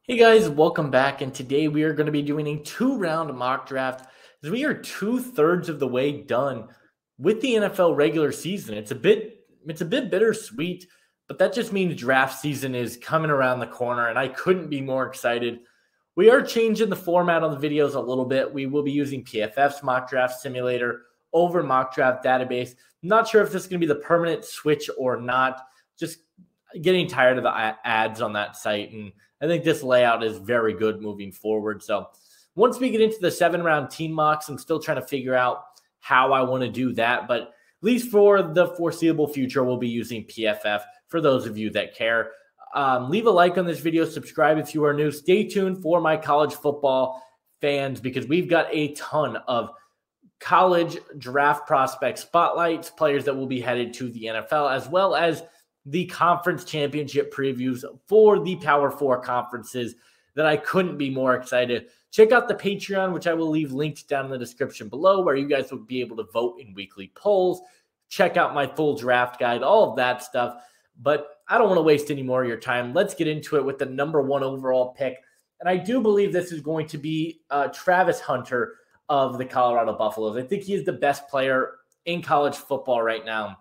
Hey guys, welcome back. And today we are going to be doing a two-round mock draft as we are 2/3 of the way done with the NFL regular season. It's a bit bittersweet, but that just means draft season is coming around the corner, and I couldn't be more excited. We are changing the format on the videos a little bit. We will be using PFF's mock draft simulator over mock draft database. I'm not sure if this is going to be the permanent switch or not. Just getting tired of the ads on that site, and I think this layout is very good moving forward. So once we get into the 7-round team mocks, I'm still trying to figure out how I want to do that. But at least for the foreseeable future, we'll be using PFF for those of you that care. Leave a like on this video. Subscribe if you are new. Stay tuned for my college football fans because we've got a ton of college draft prospect spotlights, players that will be headed to the NFL, as well as the conference championship previews for the Power 4 conferences that I couldn't be more excited. Check out the Patreon, which I will leave linked down in the description below, where you guys will be able to vote in weekly polls. Check out my full draft guide, all of that stuff. But I don't want to waste any more of your time. Let's get into it with the number 1 overall pick. And I do believe this is going to be Travis Hunter of the Colorado Buffaloes. I think he is the best player in college football right now.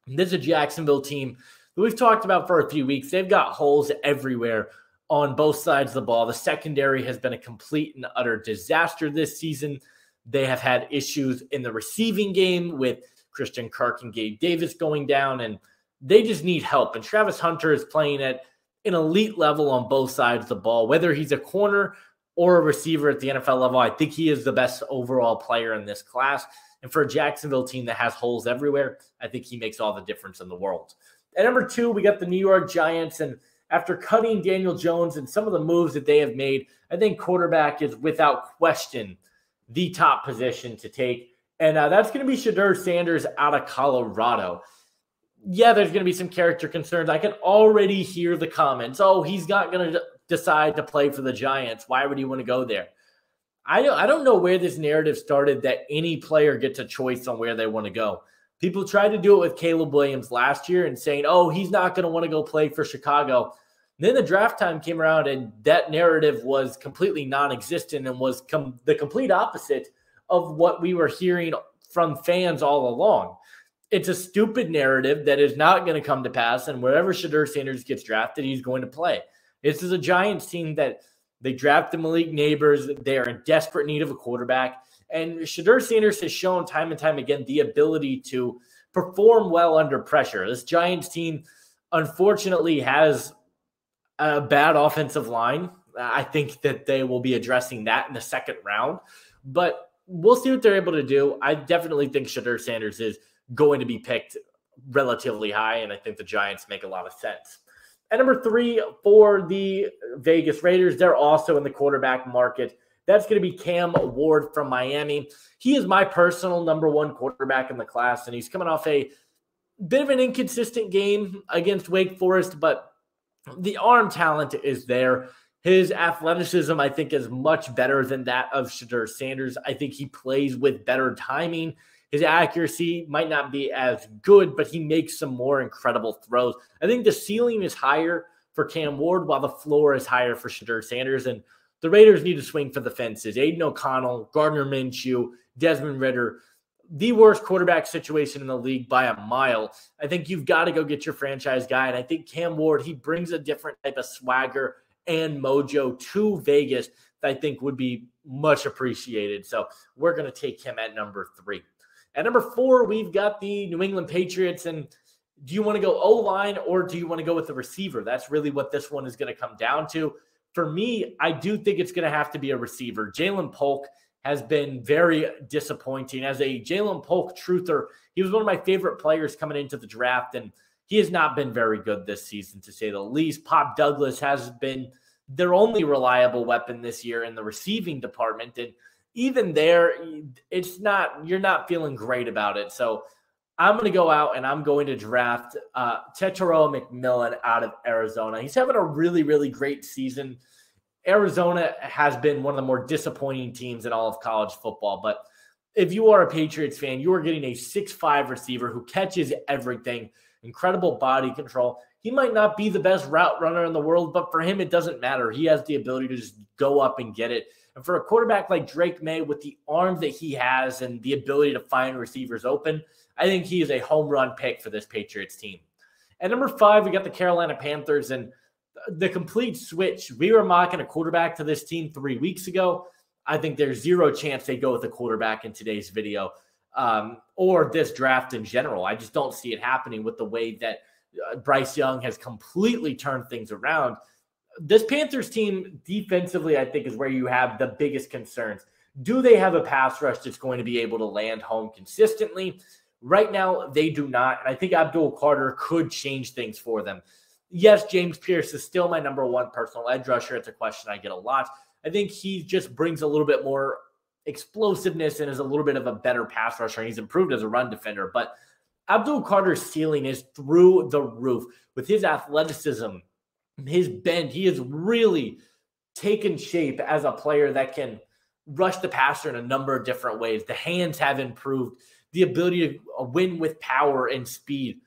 This is a Jacksonville team that we've talked about for a few weeks. They've got holes everywhere on both sides of the ball. The secondary has been a complete and utter disaster this season. They have had issues in the receiving game with Christian Kirk and Gabe Davis going down, and they just need help. And Travis Hunter is playing at an elite level on both sides of the ball. Whether he's a corner or a receiver at the NFL level, I think he is the best overall player in this class. And for a Jacksonville team that has holes everywhere, I think he makes all the difference in the world. At number 2, we got the New York Giants. And after cutting Daniel Jones and some of the moves that they have made, I think quarterback is without question the top position to take. And that's going to be Shedeur Sanders out of Colorado. Yeah, there's going to be some character concerns. I can already hear the comments. Oh, he's not going to decide to play for the Giants. Why would he want to go there? I don't know where this narrative started that any player gets a choice on where they want to go. People tried to do it with Caleb Williams last year and saying, oh, he's not going to want to go play for Chicago. And then the draft time came around and that narrative was completely non-existent and was the complete opposite of what we were hearing from fans all along. It's a stupid narrative that is not going to come to pass, and wherever Shedeur Sanders gets drafted, he's going to play. This is a Giants team that they drafted Malik Neighbors. They are in desperate need of a quarterback. And Shedeur Sanders has shown time and time again the ability to perform well under pressure. This Giants team, unfortunately, has a bad offensive line. I think that they will be addressing that in the second round. But we'll see what they're able to do. I definitely think Shedeur Sanders is going to be picked relatively high, and I think the Giants make a lot of sense. At number 3 for the Vegas Raiders, they're also in the quarterback market. That's going to be Cam Ward from Miami. He is my personal number 1 quarterback in the class, and he's coming off a bit of an inconsistent game against Wake Forest, but the arm talent is there. His athleticism, I think, is much better than that of Shedeur Sanders. I think he plays with better timing. His accuracy might not be as good, but he makes some more incredible throws. I think the ceiling is higher for Cam Ward while the floor is higher for Shedeur Sanders, and the Raiders need to swing for the fences. Aiden O'Connell, Gardner Minshew, Desmond Ridder, the worst quarterback situation in the league by a mile. I think you've got to go get your franchise guy. And I think Cam Ward, he brings a different type of swagger and mojo to Vegas that I think would be much appreciated. So we're going to take him at number 3. At number 4, we've got the New England Patriots. And do you want to go O-line or do you want to go with the receiver? That's really what this one is going to come down to. For me, I do think it's going to have to be a receiver. Jalen Polk has been very disappointing. As a Jalen Polk truther, he was one of my favorite players coming into the draft, and he has not been very good this season, to say the least. Pop Douglas has been their only reliable weapon this year in the receiving department, and even there, you're not feeling great about it. So I'm going to go out and I'm going to draft Tetairoa McMillan out of Arizona. He's having a really, really great season. Arizona has been one of the more disappointing teams in all of college football. But if you are a Patriots fan, you are getting a 6'5" receiver who catches everything, incredible body control. He might not be the best route runner in the world, but for him, it doesn't matter. He has the ability to just go up and get it. And for a quarterback like Drake May, with the arm that he has and the ability to find receivers open, I think he is a home run pick for this Patriots team. At number 5, we got the Carolina Panthers, and the complete switch. We were mocking a quarterback to this team 3 weeks ago. I think there's zero chance they go with a quarterback in today's video or this draft in general. I just don't see it happening with the way that Bryce Young has completely turned things around. This Panthers team defensively, I think, is where you have the biggest concerns. Do they have a pass rush that's going to be able to land home consistently? Right now, they do not. And I think Abdul Carter could change things for them. Yes, James Pierce is still my number 1 personal edge rusher. It's a question I get a lot. I think he just brings a little bit more explosiveness and is a little bit of a better pass rusher. And he's improved as a run defender. But Abdul Carter's ceiling is through the roof. With his athleticism, his bend, he has really taken shape as a player that can rush the passer in a number of different ways. The hands have improved. The ability to win with power and speed.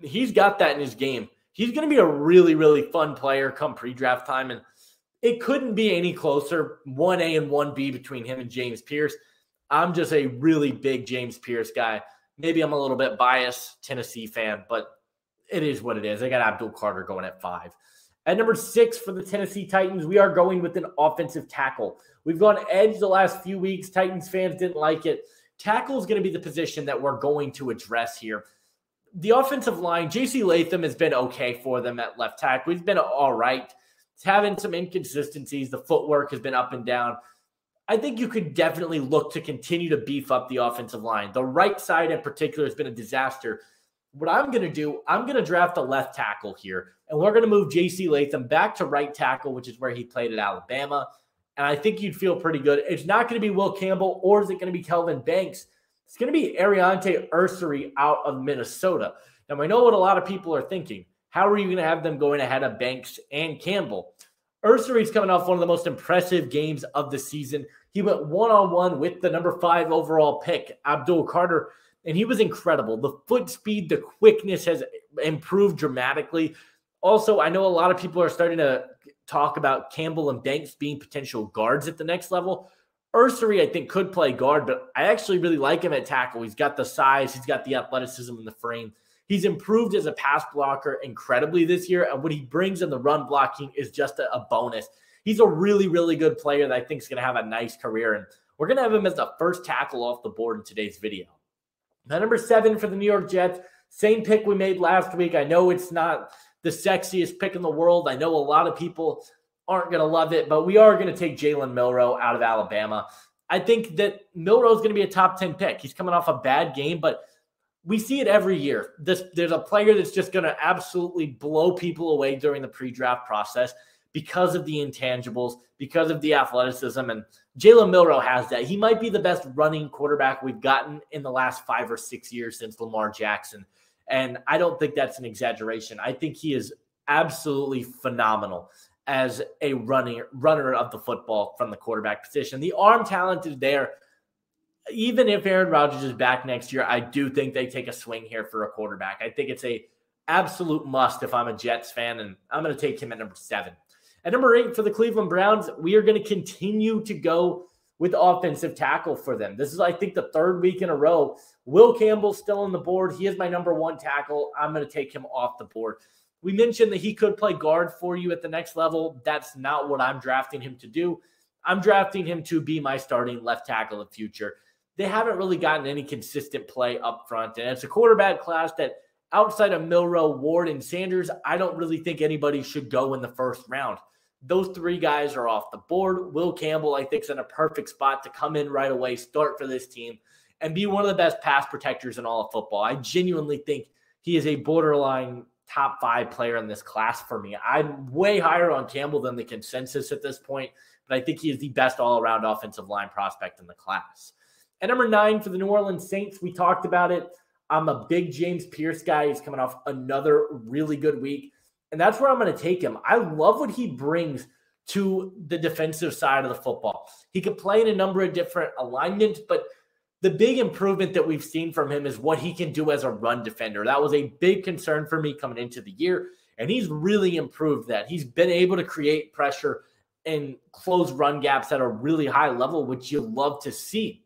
He's got that in his game. He's going to be a really, really fun player come pre-draft time, and it couldn't be any closer, 1A and 1B between him and James Pierce. I'm just a really big James Pierce guy. Maybe I'm a little bit biased, Tennessee fan, but it is what it is. I got Abdul Carter going at 5. At number 6 for the Tennessee Titans, we are going with an offensive tackle. We've gone edge the last few weeks. Titans fans didn't like it. Tackle is going to be the position that we're going to address here. The offensive line, J.C. Latham has been okay for them at left tackle. He's been all right. He's having some inconsistencies. The footwork has been up and down. I think you could definitely look to continue to beef up the offensive line. The right side in particular has been a disaster. What I'm going to do, I'm going to draft a left tackle here, and we're going to move J.C. Latham back to right tackle, which is where he played at Alabama, and I think you'd feel pretty good. It's not going to be Will Campbell, or is it going to be Kelvin Banks? It's going to be Ariante Ursary out of Minnesota. Now, I know what a lot of people are thinking. How are you going to have them going ahead of Banks and Campbell? Ursary's coming off one of the most impressive games of the season. He went one-on-one with the number 5 overall pick, Abdul Carter, and he was incredible. The foot speed, the quickness has improved dramatically. Also, I know a lot of people are starting to talk about Campbell and Banks being potential guards at the next level. Ursary, I think, could play guard, but I actually really like him at tackle. He's got the size. He's got the athleticism in the frame. He's improved as a pass blocker incredibly this year, and what he brings in the run blocking is just a bonus. He's a really, really good player that I think is going to have a nice career, and we're going to have him as the first tackle off the board in today's video. Now, number 7 for the New York Jets, same pick we made last week. I know it's not the sexiest pick in the world. I know a lot of people aren't going to love it, but we are going to take Jalen Milroe out of Alabama. I think that Milroe is going to be a top 10 pick. He's coming off a bad game, but we see it every year. There's a player that's just going to absolutely blow people away during the pre-draft process because of the intangibles, because of the athleticism, and Jalen Milroe has that. He might be the best running quarterback we've gotten in the last 5 or 6 years since Lamar Jackson, and I don't think that's an exaggeration. I think he is absolutely phenomenal as a runner of the football from the quarterback position. The arm talent is there. Even if Aaron Rodgers is back next year, I do think they take a swing here for a quarterback. I think it's a absolute must if I'm a Jets fan, and I'm going to take him at number 7. At number 8 for the Cleveland Browns, we are going to continue to go with offensive tackle for them. This is, I think, the 3rd week in a row. Will Campbell's still on the board. He is my number 1 tackle. I'm going to take him off the board. We mentioned that he could play guard for you at the next level. That's not what I'm drafting him to do. I'm drafting him to be my starting left tackle of the future. They haven't really gotten any consistent play up front, and it's a quarterback class that outside of Milroe, Ward, and Sanders, I don't really think anybody should go in the 1st round. Those 3 guys are off the board. Will Campbell, I think, is in a perfect spot to come in right away, start for this team, and be one of the best pass protectors in all of football. I genuinely think he is a borderline top 5 player in this class for me. I'm way higher on Campbell than the consensus at this point, but I think he is the best all-around offensive line prospect in the class. At number 9 for the New Orleans Saints, we talked about it. I'm a big James Pierce guy. He's coming off another really good week, and that's where I'm going to take him. I love what he brings to the defensive side of the football. He could play in a number of different alignments, but the big improvement that we've seen from him is what he can do as a run defender. That was a big concern for me coming into the year, and he's really improved that. He's been able to create pressure and close run gaps at a really high level, which you love to see.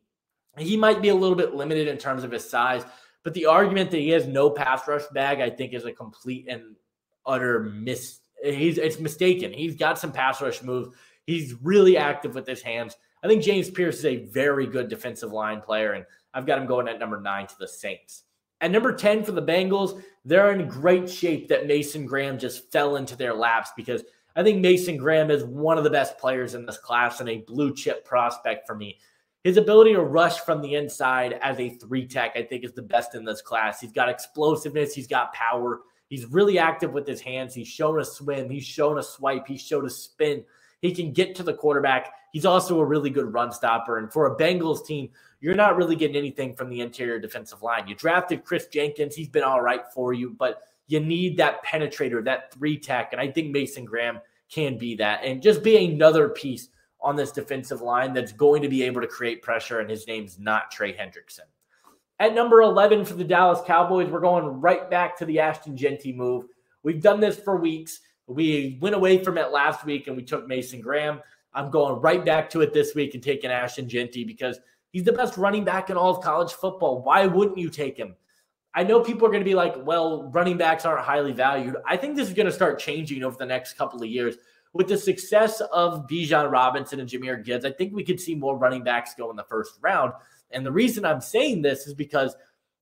He might be a little bit limited in terms of his size, but the argument that he has no pass rush bag, I think, is a complete and utter it's mistaken. He's got some pass rush moves. He's really active with his hands. I think James Pierce is a very good defensive line player, and I've got him going at number 9 to the Saints. At number 10 for the Bengals, they're in great shape that Mason Graham just fell into their laps, because I think Mason Graham is one of the best players in this class and a blue chip prospect for me. His ability to rush from the inside as a 3-tech, I think, is the best in this class. He's got explosiveness. He's got power. He's really active with his hands. He's shown a swim. He's shown a swipe. He's shown a spin. He can get to the quarterback. He's also a really good run stopper. And for a Bengals team, you're not really getting anything from the interior defensive line. You drafted Chris Jenkins. He's been all right for you, but you need that penetrator, that 3-tech. And I think Mason Graham can be that and just be another piece on this defensive line that's going to be able to create pressure. And his name's not Trey Hendrickson. At number 11 for the Dallas Cowboys, we're going right back to the Ashton Jeanty move. We've done this for weeks. We went away from it last week and we took Mason Graham. I'm going right back to it this week and taking Ashton Jeanty because he's the best running back in all of college football. Why wouldn't you take him? I know people are going to be like, well, running backs aren't highly valued. I think this is going to start changing over the next couple of years. With the success of Bijan Robinson and Jahmyr Gibbs, I think we could see more running backs go in the first round. And the reason I'm saying this is because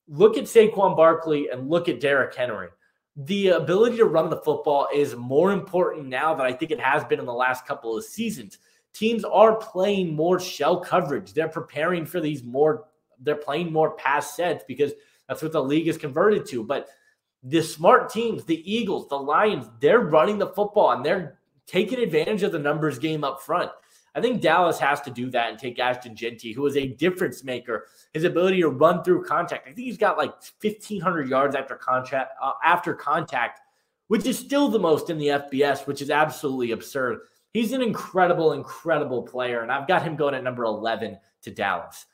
look at Saquon Barkley and look at Derrick Henry. The ability to run the football is more important now than I think it has been in the last couple of seasons. Teams are playing more shell coverage. They're preparing for they're playing more pass sets because that's what the league is converted to. But the smart teams, the Eagles, the Lions, they're running the football and they're taking advantage of the numbers game up front. I think Dallas has to do that and take Ashton Jeanty, who is a difference maker. His ability to run through contact. I think he's got like 1,500 yards after contact, which is still the most in the FBS, which is absolutely absurd. He's an incredible, incredible player, and I've got him going at number 11 to Dallas.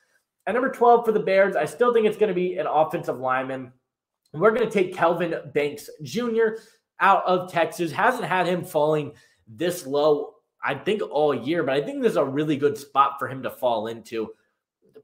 At number 12 for the Bears, I still think it's going to be an offensive lineman. We're going to take Kelvin Banks Jr. out of Texas. Hasn't had him falling this low, I think, all year, but I think this is a really good spot for him to fall into.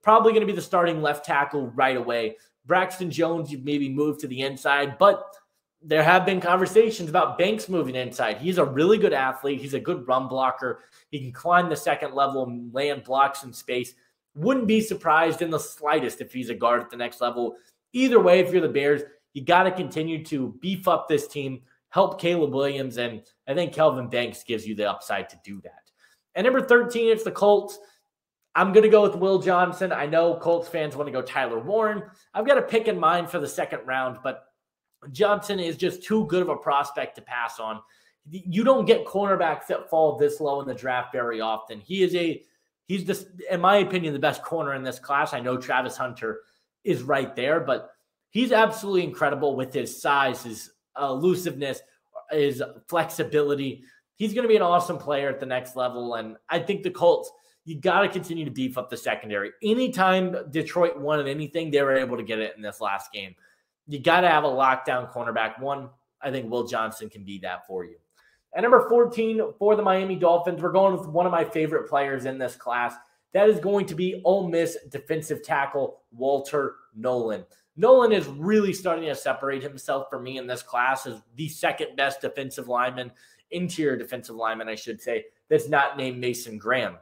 Probably going to be the starting left tackle right away. Braxton Jones, you've maybe moved to the inside, but there have been conversations about Banks moving inside. He's a really good athlete. He's a good run blocker. He can climb the second level and land blocks in space. Wouldn't be surprised in the slightest if he's a guard at the next level. Either way, if you're the Bears, you got to continue to beef up this team, help Caleb Williams, and I think Kelvin Banks gives you the upside to do that. At number 13, it's the Colts. I'm going to go with Will Johnson. I know Colts fans want to go Tyler Warren. I've got a pick in mind for the second round, but Johnson is just too good of a prospect to pass on. You don't get cornerbacks that fall this low in the draft very often. He's just, in my opinion, the best corner in this class. I know Travis Hunter is right there, but he's absolutely incredible with his size, his elusiveness, his flexibility. He's going to be an awesome player at the next level, and I think the Colts, you got to continue to beef up the secondary. Anytime Detroit wanted anything, they were able to get it in this last game. You got to have a lockdown cornerback. One, I think Will Johnson can be that for you. At number 14 for the Miami Dolphins, we're going with one of my favorite players in this class. That is going to be Ole Miss defensive tackle Walter Nolan. Nolan is really starting to separate himself for me in this class as the second best defensive lineman, interior defensive lineman, I should say, that's not named Mason Graham.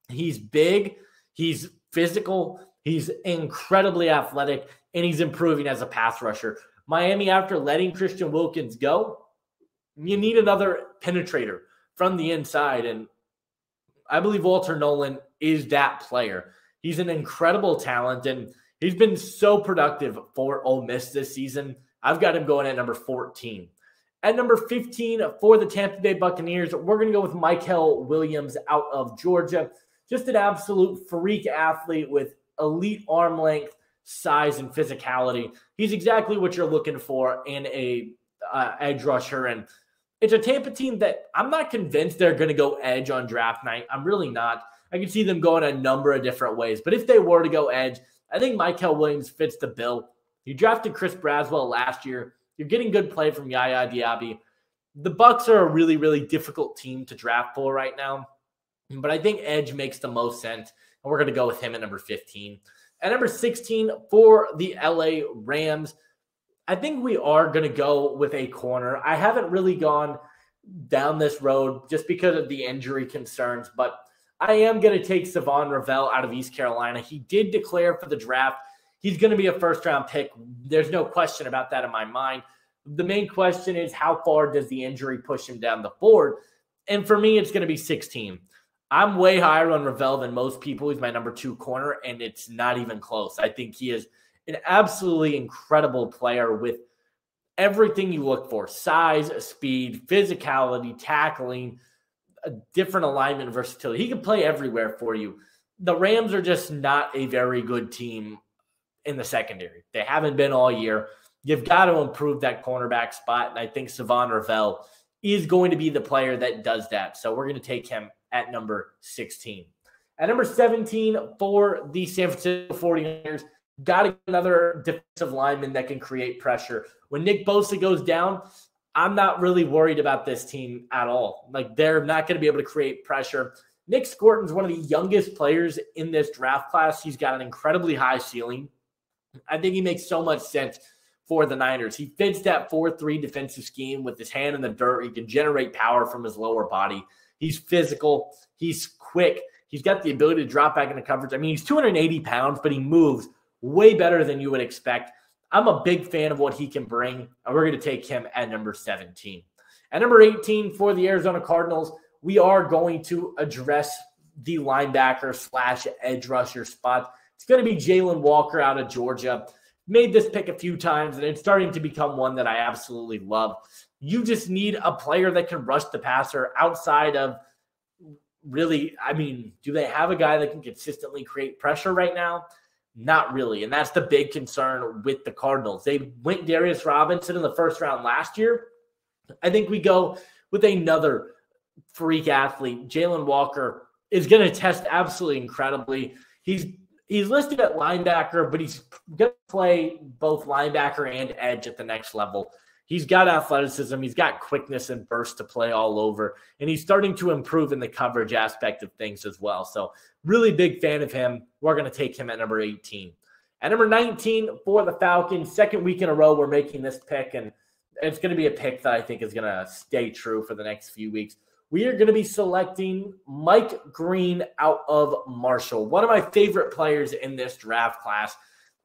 He's big, he's physical, he's incredibly athletic, and he's improving as a pass rusher. Miami, after letting Christian Wilkins go, you need another penetrator from the inside, and I believe Walter Nolan is that player. He's an incredible talent, and he's been so productive for Ole Miss this season. I've got him going at number 14. At number 15 for the Tampa Bay Buccaneers, we're going to go with Michael Williams out of Georgia. Just an absolute freak athlete with elite arm length, size, and physicality. He's exactly what you're looking for in a edge rusher. And it's a Tampa team that I'm not convinced they're going to go edge on draft night. I'm really not. I can see them going a number of different ways. But if they were to go edge, I think Mykel Williams fits the bill. You drafted Chris Braswell last year. You're getting good play from Yaya Diaby. The Bucs are a really, really difficult team to draft for right now. But I think edge makes the most sense. And we're going to go with him at number 15. At number 16 for the LA Rams, I think we are going to go with a corner. I haven't really gone down this road just because of the injury concerns, but I am going to take Savon Ravel out of East Carolina. He did declare for the draft. He's going to be a first-round pick. There's no question about that in my mind. The main question is how far does the injury push him down the board? And for me, it's going to be 16. I'm way higher on Ravel than most people. He's my number 2 corner, and it's not even close. I think he is an absolutely incredible player with everything you look for: size, speed, physicality, tackling, a different alignment, versatility. He can play everywhere for you. The Rams are just not a very good team in the secondary. They haven't been all year. You've got to improve that cornerback spot, and I think Savon Ravel is going to be the player that does that. So we're going to take him at number 16. At number 17 for the San Francisco 49ers, got another defensive lineman that can create pressure. When Nick Bosa goes down, I'm not really worried about this team at all. Like, they're not going to be able to create pressure. Nick Scorton's one of the youngest players in this draft class. He's got an incredibly high ceiling. I think he makes so much sense for the Niners. He fits that 4-3 defensive scheme with his hand in the dirt. He can generate power from his lower body. He's physical. He's quick. He's got the ability to drop back into coverage. I mean, he's 280 pounds, but he moves way better than you would expect. I'm a big fan of what he can bring, and we're going to take him at number 17. At number 18 for the Arizona Cardinals, we are going to address the linebacker / edge rusher spot. It's going to be Jalen Walker out of Georgia. Made this pick a few times, and it's starting to become one that I absolutely love. You just need a player that can rush the passer outside of really, I mean, do they have a guy that can consistently create pressure right now? Not really, and that's the big concern with the Cardinals. They went Darius Robinson in the first round last year. I think we go with another freak athlete. Jalen Walker is going to test absolutely incredibly. He's listed at linebacker, but he's going to play both linebacker and edge at the next level. He's got athleticism. He's got quickness and burst to play all over. And he's starting to improve in the coverage aspect of things as well. So really big fan of him. We're going to take him at number 18. At number 19 for the Falcons, second week in a row we're making this pick. And it's going to be a pick that I think is going to stay true for the next few weeks. We are going to be selecting Mike Green out of Marshall, one of my favorite players in this draft class.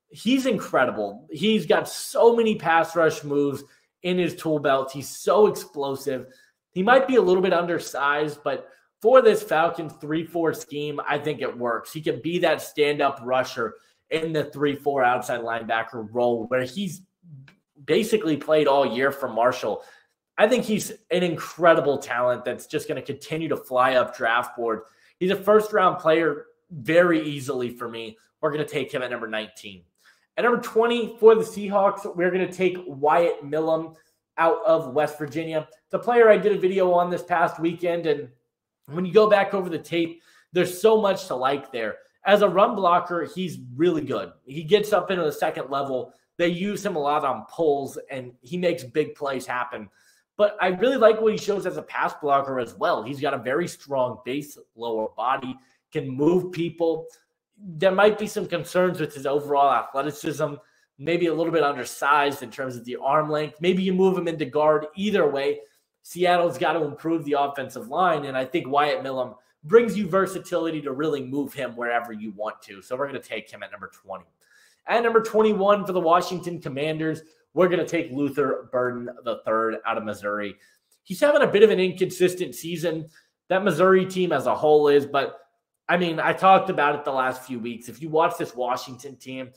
He's incredible. He's got so many pass rush moves in his tool belt. He's so explosive. He might be a little bit undersized, but for this Falcons 3-4 scheme, I think it works. He can be that stand-up rusher in the 3-4 outside linebacker role where he's basically played all year for Marshall. I think he's an incredible talent that's just going to continue to fly up draft board. He's a first-round player very easily for me. We're going to take him at number 19. At number 20 for the Seahawks, we're going to take Wyatt Millam out of West Virginia. It's a player I did a video on this past weekend, and when you go back over the tape, there's so much to like there. As a run blocker, he's really good. He gets up into the second level. They use him a lot on pulls, and he makes big plays happen. But I really like what he shows as a pass blocker as well. He's got a very strong base, lower body, can move people. There might be some concerns with his overall athleticism, maybe a little bit undersized in terms of the arm length. Maybe you move him into guard. Either way, Seattle's got to improve the offensive line, and I think Wyatt Millam brings you versatility to really move him wherever you want to. So we're going to take him at number 20. At number 21 for the Washington Commanders, we're going to take Luther Burden III out of Missouri. He's having a bit of an inconsistent season. That Missouri team as a whole is, but I mean, I talked about it the last few weeks. If you watch this Washington team,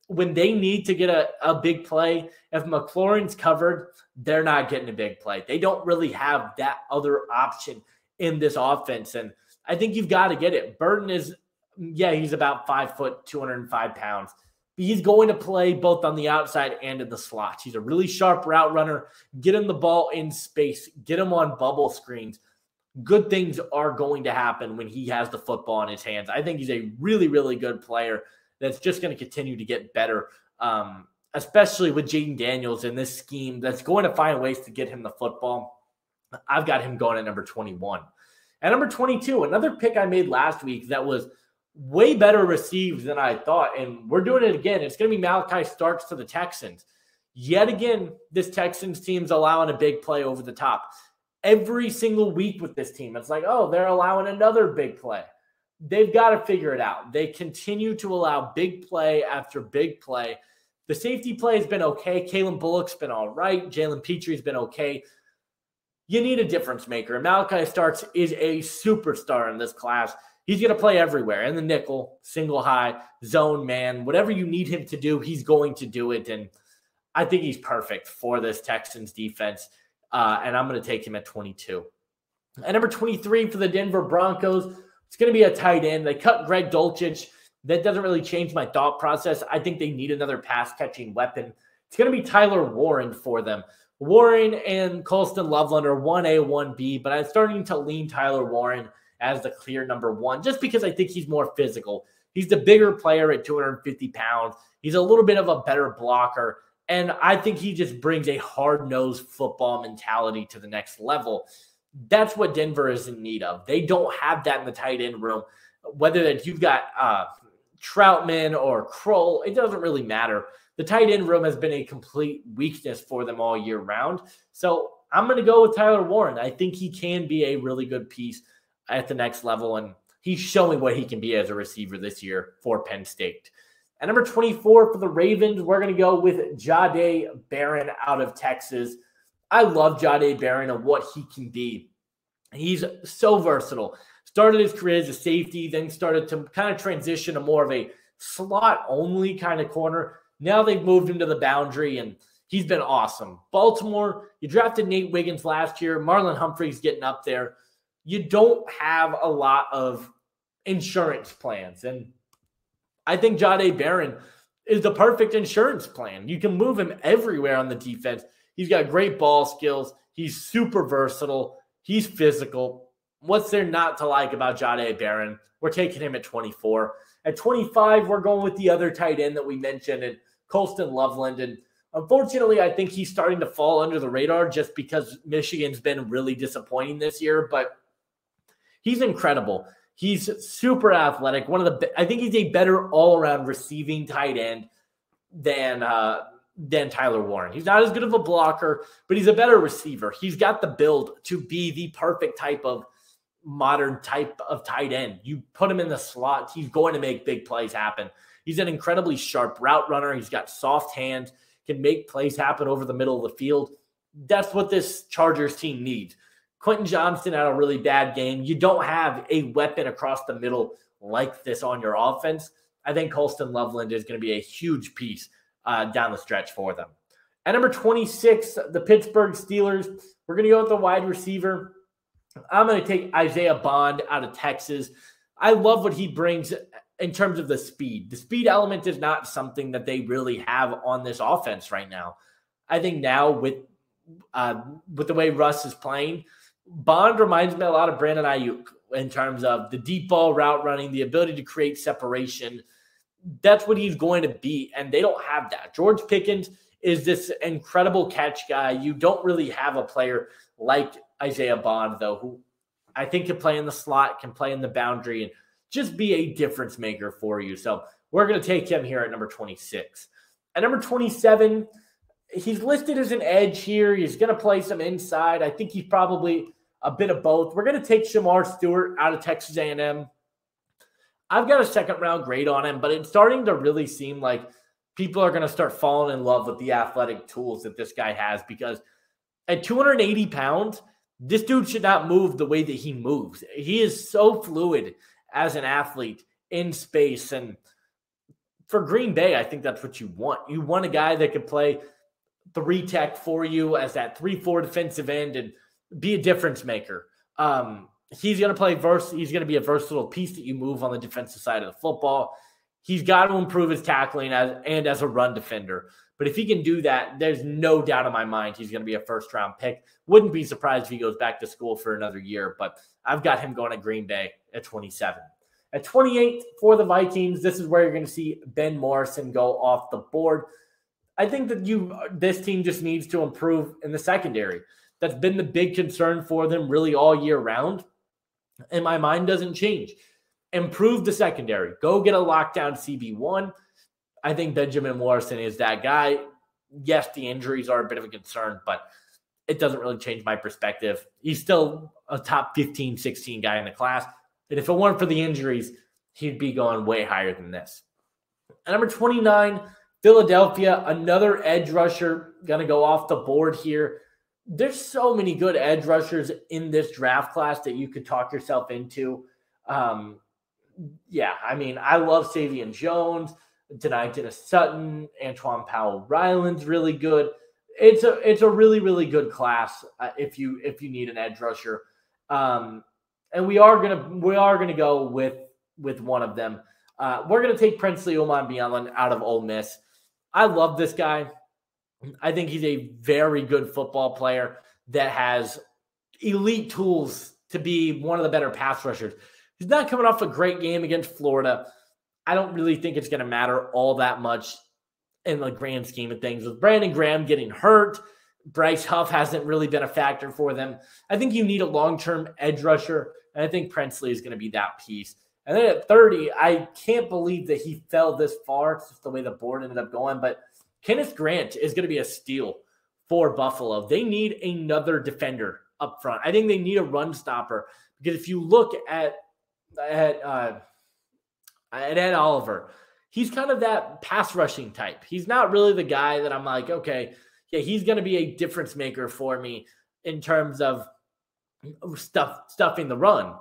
when they need to get a big play, if McLaurin's covered, they're not getting a big play. They don't really have that other option in this offense. And I think you've got to get it. Burden is, he's about 5 foot, 205 pounds. He's going to play both on the outside and in the slots. He's a really sharp route runner. Get him the ball in space. Get him on bubble screens. Good things are going to happen when he has the football in his hands. I think he's a really, really good player. that's just going to continue to get better, especially with Jaden Daniels in this scheme that's going to find ways to get him the football. I've got him going at number 21. At number 22, another pick I made last week that was way better received than I thought, and we're doing it again. It's going to be Malachi Starks to the Texans. Yet again, this Texans team's allowing a big play over the top. Every single week with this team, it's like, oh, they're allowing another big play. They've got to figure it out. They continue to allow big play after big play. The safety play has been okay. Kalen Bullock's been all right. Jalen Petrie's been okay. You need a difference maker. Malachi Starks is a superstar in this class. He's going to play everywhere. In the nickel, single high, zone man, whatever you need him to do, he's going to do it. And I think he's perfect for this Texans defense. And I'm going to take him at 22. At number 23 for the Denver Broncos, it's going to be a tight end. They cut Greg Dulcich. That doesn't really change my thought process. I think they need another pass-catching weapon. It's going to be Tyler Warren for them. Warren and Colston Loveland are 1A, 1B, but I'm starting to lean Tyler Warren as the clear number 1 just because I think he's more physical. He's the bigger player at 250 pounds. He's a little bit of a better blocker, and I think he just brings a hard-nosed football mentality to the next level. That's what Denver is in need of. They don't have that in the tight end room. Whether that you've got Troutman or Kroll, it doesn't really matter. The tight end room has been a complete weakness for them all year round. So I'm going to go with Tyler Warren. I think he can be a really good piece at the next level, and he's showing what he can be as a receiver this year for Penn State. At number 24 for the Ravens, we're going to go with Jahdae Barron out of Texas. I love Jahdae Barron and what he can be. He's so versatile. Started his career as a safety, then started to kind of transition to more of a slot-only kind of corner. Now they've moved him to the boundary, and he's been awesome. Baltimore, you drafted Nate Wiggins last year. Marlon Humphrey's getting up there. You don't have a lot of insurance plans, and I think Jahdae Barron is the perfect insurance plan. You can move him everywhere on the defense. He's got great ball skills. He's super versatile. He's physical. What's there not to like about Jahdae Barron? We're taking him at 24. At 25, we're going with the other tight end that we mentioned, and Colston Loveland. And unfortunately, I think he's starting to fall under the radar just because Michigan's been really disappointing this year. But he's incredible. He's super athletic. I think he's a better all-around receiving tight end than Tyler Warren. He's not as good of a blocker, but he's a better receiver. He's got the build to be the perfect type of modern type of tight end. You put him in the slot, he's going to make big plays happen. He's an incredibly sharp route runner. He's got soft hands, can make plays happen over the middle of the field. That's what this Chargers team needs. Quentin Johnston had a really bad game. You don't have a weapon across the middle like this on your offense. I think Colston Loveland is going to be a huge piece down the stretch for them. At number 26, the Pittsburgh Steelers, we're going to go with the wide receiver. I'm going to take Isaiah Bond out of Texas. I love what he brings in terms of the speed. The speed element is not something that they really have on this offense right now. I think now with the way Russ is playing, Bond reminds me a lot of Brandon Ayuk in terms of the deep ball route running, the ability to create separation. That's what he's going to be, and they don't have that. George Pickens is this incredible catch guy. You don't really have a player like Isaiah Bond, though, who I think can play in the slot, can play in the boundary, and just be a difference maker for you. So we're going to take him here at number 26. At number 27, he's listed as an edge here. He's going to play some inside. I think he's probably a bit of both. We're going to take Shamar Stewart out of Texas A&M. I've got a second-round grade on him, but it's starting to really seem like people are going to start falling in love with the athletic tools that this guy has, because at 280 pounds, this dude should not move the way that he moves. He is so fluid as an athlete in space. And for Green Bay, I think that's what you want. You want a guy that can play 3-tech for you as that 3-4 defensive end and be a difference maker. He's going to play he's going to be a versatile piece that you move on the defensive side of the football. He's got to improve his tackling as a run defender. But if he can do that, there's no doubt in my mind he's going to be a first-round pick. Wouldn't be surprised if he goes back to school for another year, but I've got him going to Green Bay at 27. At 28 for the Vikings, this is where you're going to see Ben Morrison go off the board. I think that this team just needs to improve in the secondary. That's been the big concern for them really all year round. And my mind doesn't change. Improve the secondary. Go get a lockdown CB1. I think Benjamin Morrison is that guy. Yes, the injuries are a bit of a concern, but it doesn't really change my perspective. He's still a top 15, 16 guy in the class. And if it weren't for the injuries, he'd be going way higher than this. At number 29, Philadelphia, another edge rusher going to go off the board here. There's so many good edge rushers in this draft class that you could talk yourself into. I love Savion Jones, Dennis Sutton, Antoine Powell-Ryland's really good. It's a really, really good class if you need an edge rusher. And we are gonna go with one of them. We're gonna take Princely Umanmielen out of Ole Miss. I love this guy. I think he's a very good football player that has elite tools to be one of the better pass rushers. He's not coming off a great game against Florida. I don't really think it's going to matter all that much in the grand scheme of things. With Brandon Graham getting hurt, Bryce Huff hasn't really been a factor for them. I think you need a long-term edge rusher, and I think Princely is going to be that piece. And then at 30, I can't believe that he fell this far. It's just the way the board ended up going. But Kenneth Grant is going to be a steal for Buffalo. They need another defender up front. I think they need a run stopper. Because if you look at Ed Oliver, he's kind of that pass rushing type. He's not really the guy that I'm like, okay, yeah, he's going to be a difference maker for me in terms of stuffing the run.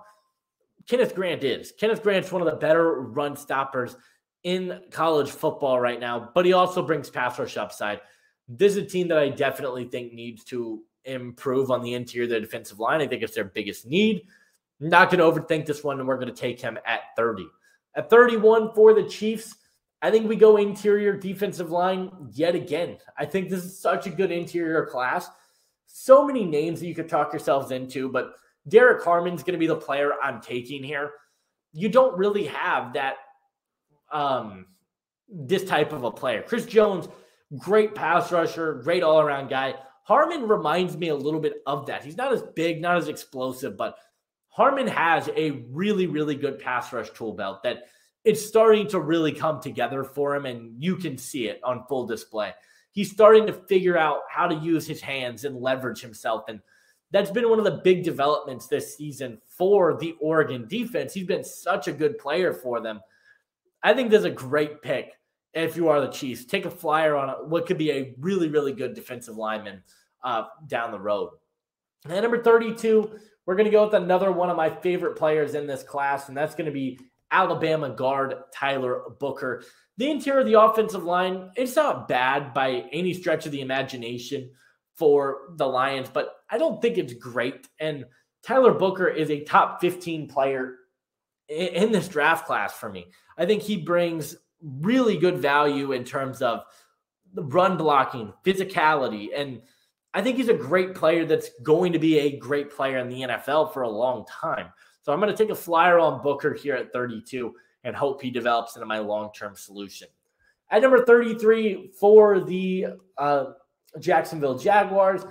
Kenneth Grant is. Kenneth Grant's one of the better run stoppers in college football right now, but he also brings pass rush upside. This is a team that I definitely think needs to improve on the interior of their defensive line. I think it's their biggest need. Not going to overthink this one, and we're going to take him at 30. At 31 for the Chiefs, I think we go interior defensive line yet again. I think this is such a good interior class. So many names that you could talk yourselves into, but Derek Harmon's going to be the player I'm taking here. You don't really have that this type of a player. Chris Jones, great pass rusher, great all-around guy. Harmon reminds me a little bit of that. He's not as big, not as explosive, but Harmon has a really, really good pass rush tool belt that it's starting to really come together for him, and you can see it on full display. He's starting to figure out how to use his hands and leverage himself, and that's been one of the big developments this season for the Oregon defense. He's been such a good player for them. I think there's a great pick if you are the Chiefs. Take a flyer on what could be a really, really good defensive lineman down the road. And at number 32, we're going to go with another one of my favorite players in this class, and that's going to be Alabama guard Tyler Booker. The interior of the offensive line, it's not bad by any stretch of the imagination for the Lions, but I don't think it's great. And Tyler Booker is a top 15 player in this draft class for me. I think he brings really good value in terms of the run blocking, physicality, and I think he's a great player that's going to be a great player in the NFL for a long time. So I'm going to take a flyer on Booker here at 32 and hope he develops into my long-term solution. At number 33 for the Jacksonville Jaguars,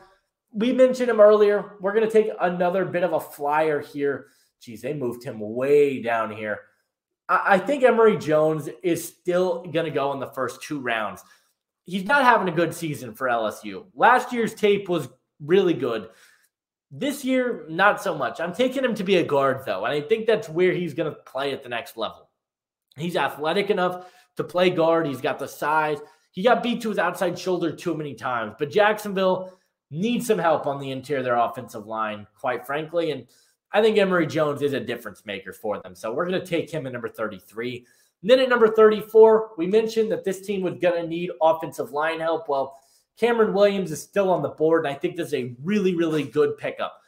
we mentioned him earlier. We're going to take another bit of a flyer here. Geez, they moved him way down here. I think Emory Jones is still going to go in the first 2 rounds. He's not having a good season for LSU. Last year's tape was really good. This year, not so much. I'm taking him to be a guard, though, and I think that's where he's going to play at the next level. He's athletic enough to play guard. He's got the size. He got beat to his outside shoulder too many times. But Jacksonville needs some help on the interior of their offensive line, quite frankly, and I think Emory Jones is a difference maker for them. So we're going to take him at number 33. And then at number 34, we mentioned that this team was going to need offensive line help. Well, Cameron Williams is still on the board, and I think this is a really, really good pickup.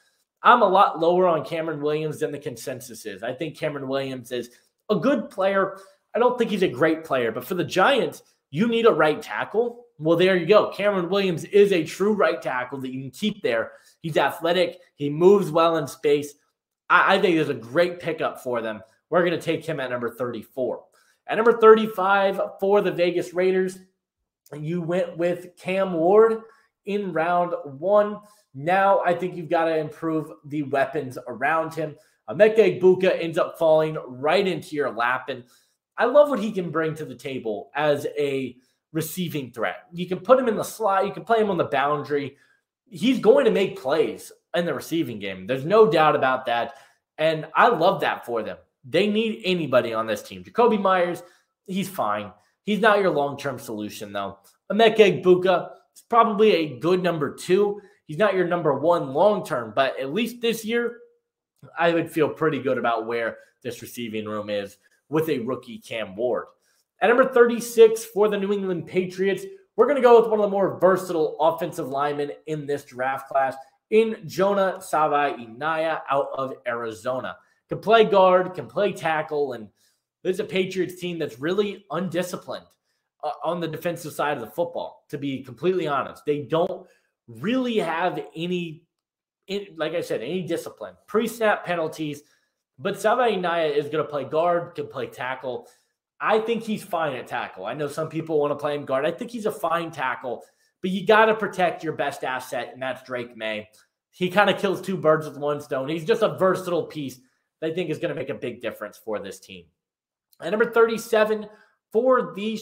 I'm a lot lower on Cameron Williams than the consensus is. I think Cameron Williams is a good player. I don't think he's a great player, but for the Giants, you need a right tackle. Well, there you go. Cameron Williams is a true right tackle that you can keep there. He's athletic. He moves well in space. I think there's a great pickup for them We're going to take him at number 34. At number 35 for the Vegas Raiders, you went with Cam Ward in round 1. Now I think you've got to improve the weapons around him. Emeka Egbuka ends up falling right into your lap, and I love what he can bring to the table as a receiving threat. You can put him in the slot. You can play him on the boundary. He's going to make plays in the receiving game. There's no doubt about that, and I love that for them. They need anybody on this team. Jacoby Myers, he's fine. He's not your long-term solution, though. Emeka Egbuka is probably a good number 2. He's not your number 1 long-term, but at least this year, I would feel pretty good about where this receiving room is with a rookie Cam Ward. At number 36 for the New England Patriots, we're going to go with one of the more versatile offensive linemen in this draft class in Jonah Savai-Inaya out of Arizona. Can play guard, can play tackle, and this is a Patriots team that's really undisciplined on the defensive side of the football, to be completely honest. They don't really have any discipline. Pre-snap penalties, but Savai-Inaya is going to play guard, can play tackle. I think he's fine at tackle. I know some people want to play him guard. I think he's a fine tackle, but you got to protect your best asset, and that's Drake May. He kind of kills 2 birds with 1 stone. He's just a versatile piece that I think is going to make a big difference for this team. At number 37 for the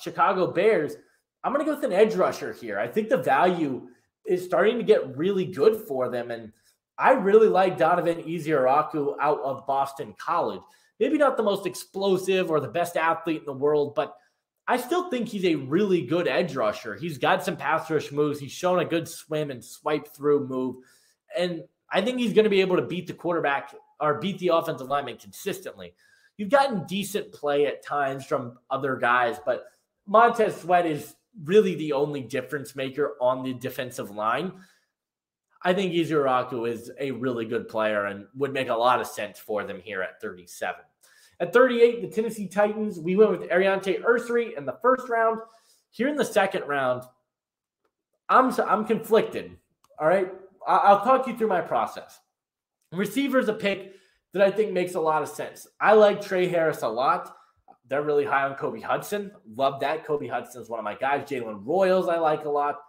Chicago Bears, I'm going to go with an edge rusher here. I think the value is starting to get really good for them, and I really like Donovan Ezeudu out of Boston College. Maybe not the most explosive or the best athlete in the world, but I still think he's a really good edge rusher. He's got some pass rush moves. He's shown a good swim and swipe through move, and I think he's going to be able to beat the quarterback or beat the offensive lineman consistently. You've gotten decent play at times from other guys, but Montez Sweat is really the only difference maker on the defensive line. I think Ezeudu is a really good player and would make a lot of sense for them here at 37. At 38, the Tennessee Titans, we went with Ariante Ursary in the first round. Here in the second round, I'm conflicted, all right? I'll talk you through my process. Receiver is a pick that I think makes a lot of sense. I like Trey Harris a lot. They're really high on Kobe Hudson. Love that. Kobe Hudson is one of my guys. Jalen Royals I like a lot.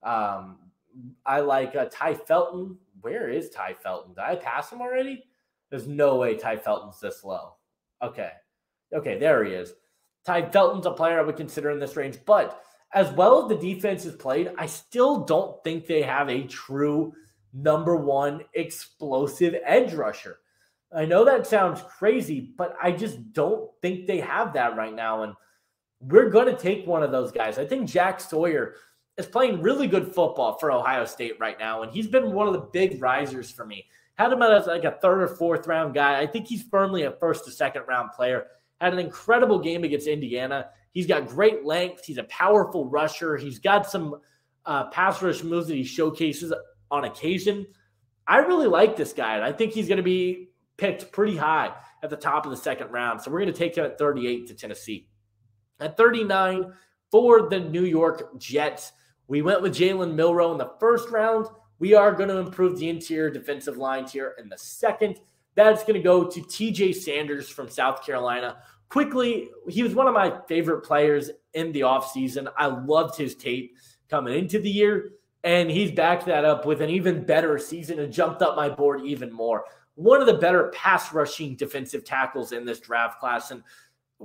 I like Ty Felton. Where is Ty Felton? Did I pass him already? There's no way Ty Felton's this low. Okay, there he is. Ty Felton's a player I would consider in this range. But as well as the defense is played, I still don't think they have a true number 1 explosive edge rusher. I know that sounds crazy, but I just don't think they have that right now. And we're going to take one of those guys. I think Jack Sawyer is playing really good football for Ohio State right now, and he's been one of the big risers for me. Had him as like a 3rd or 4th round guy. I think he's firmly a 1st to 2nd round player. Had an incredible game against Indiana. He's got great length. He's a powerful rusher. He's got some pass rush moves that he showcases on occasion. I really like this guy, and I think he's going to be picked pretty high at the top of the 2nd round. So we're going to take him at 38 to Tennessee. At 39 for the New York Jets, we went with Jalen Milroe in the 1st round. We are going to improve the interior defensive lines here in the 2nd. That's going to go to TJ Sanders from South Carolina. Quickly, he was one of my favorite players in the offseason. I loved his tape coming into the year, and he's backed that up with an even better season and jumped up my board even more. One of the better pass rushing defensive tackles in this draft class. And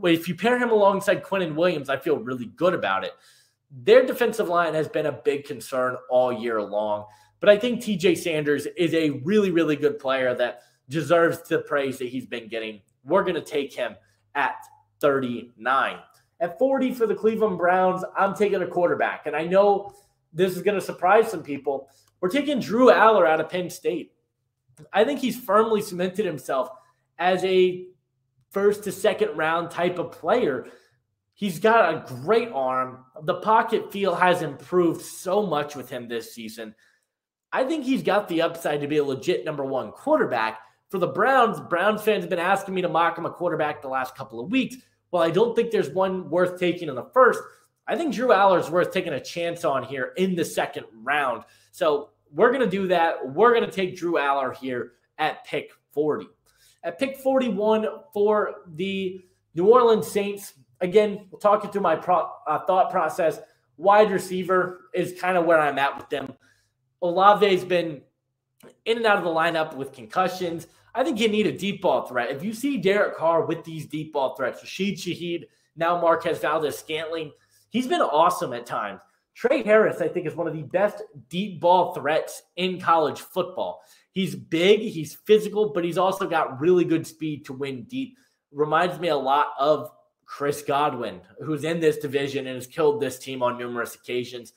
if you pair him alongside Quinnen Williams, I feel really good about it. Their defensive line has been a big concern all year long. But I think TJ Sanders is a really, really good player that deserves the praise that he's been getting. We're going to take him at 39. At 40 for the Cleveland Browns, I'm taking a quarterback. And I know this is going to surprise some people. We're taking Drew Aller out of Penn State. I think he's firmly cemented himself as a 1st to 2nd round type of player. He's got a great arm. The pocket feel has improved so much with him this season. I think he's got the upside to be a legit number 1 quarterback. For the Browns, Browns fans have been asking me to mock him a quarterback the last couple of weeks. Well, I don't think there's one worth taking in the 1st. I think Drew Aller is worth taking a chance on here in the 2nd round. So we're going to do that. We're going to take Drew Aller here at pick 40. At pick 41 for the New Orleans Saints, again, talking through my thought process, wide receiver is kind of where I'm at with them. Olave's been in and out of the lineup with concussions. I think you need a deep ball threat. If you see Derek Carr with these deep ball threats, Rashid Shaheed, now Marquez Valdez-Scantling, he's been awesome at times. Trey Harris, I think, is one of the best deep ball threats in college football. He's big, he's physical, but he's also got really good speed to win deep. Reminds me a lot of Chris Godwin, who's in this division and has killed this team on numerous occasions.